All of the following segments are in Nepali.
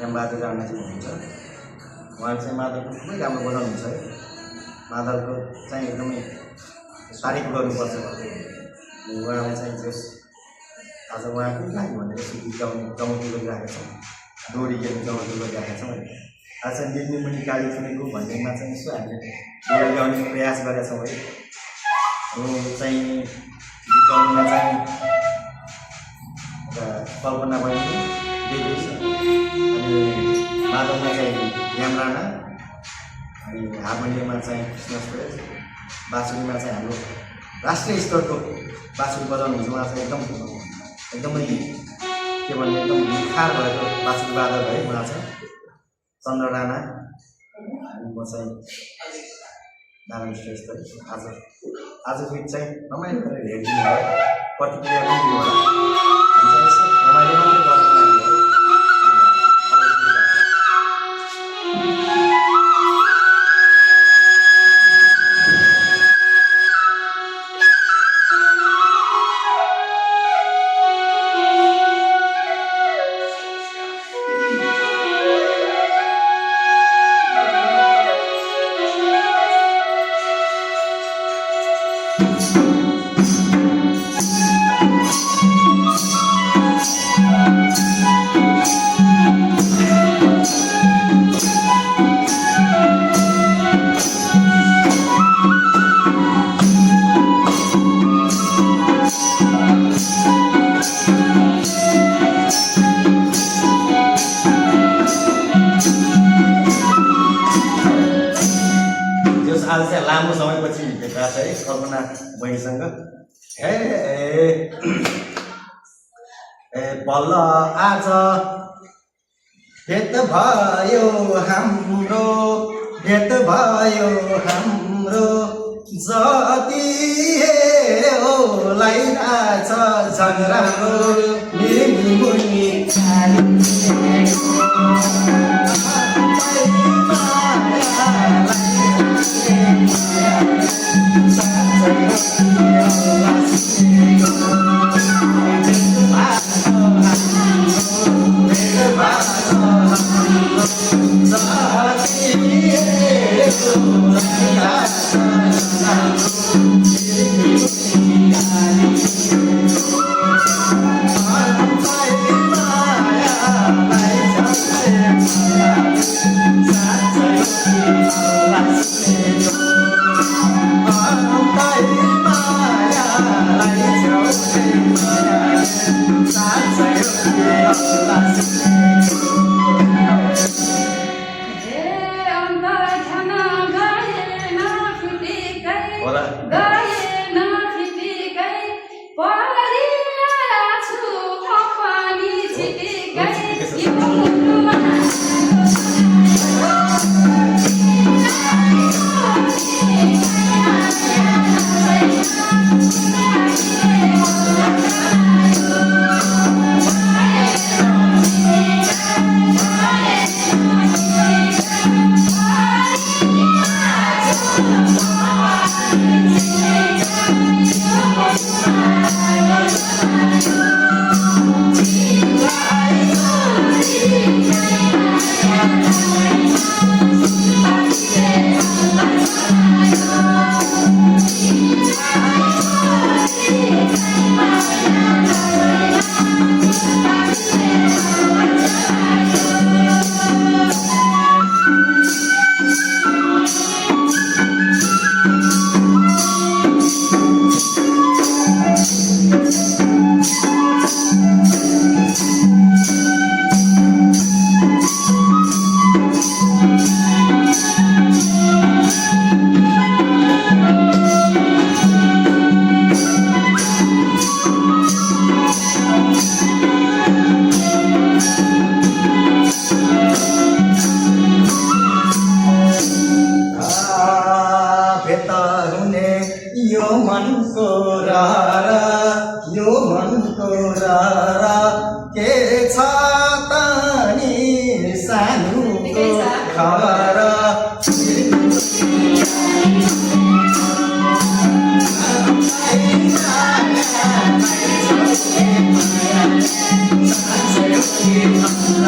यामबहादुर राणा चाहिँ हुनुहुन्छ। उहाँले चाहिँ मादलको खुबै राम्रो बनाउनुहुन्छ है। मादलको चाहिँ एकदमै तारिफ गर्नुपर्छ। उहाँलाई चाहिँ जस आज उहाँकै लागि भनेर गीत गाउने चमत्कार गरिरहेका छौँ, डोरी खेल्ने चमत्कार गरिरहेका छौँ है। आज निर्णय मुनि गाडी सुनेको भन्नेमा चाहिँ यसो हामीले डोरी गाउने प्रयास गरेका छौँ है। चाहिँ गीत गाउनुमा चाहिँ कल्पना बहिनी देवी छ, अनि मादलमा चाहिँ याम राणा, अनि हार्मोनियममा चाहिँ कृष्ण श्रेष्ठ, बाँसुरीमा चाहिँ हाम्रो राष्ट्रिय स्तरको बाँसुरी बजाउनुहुन्छ। उहाँ चाहिँ एकदमै के भन्ने एकदम निखार भएको बाँसुरी वादक है। उहाँ चाहिँ चन्द्र राणा, अनि म चाहिँ नारायण श्रेष्ठ। आजको गीत चाहिँ रमाइलो गरेर हेरिदिनु भयो, प्रतिक्रिया पनि दिनु होला। रमाइलो मात्रै गर्नु लागि हो। आज चाहिँ लामो समयपछि भेट्दा छ है कल्पना बहिनीसँग। बल्ल आज भेट भयो हाम्रो, भेट भयो हाम्रो, जति लाइरहेछ झन् राम्रो मुनि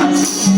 Thank you.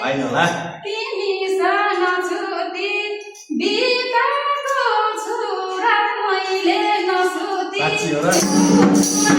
होइन होला साँच्ची हो र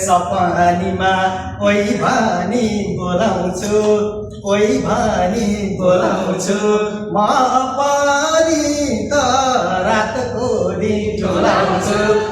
सपनीमा ओइ भनी बोलाउँछु ओइ भनी बोलाउँछु म पनि त रातको दिन डोलाउँछु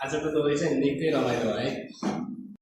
आजको तपाईँ चाहिँ निकै रमाइलो है।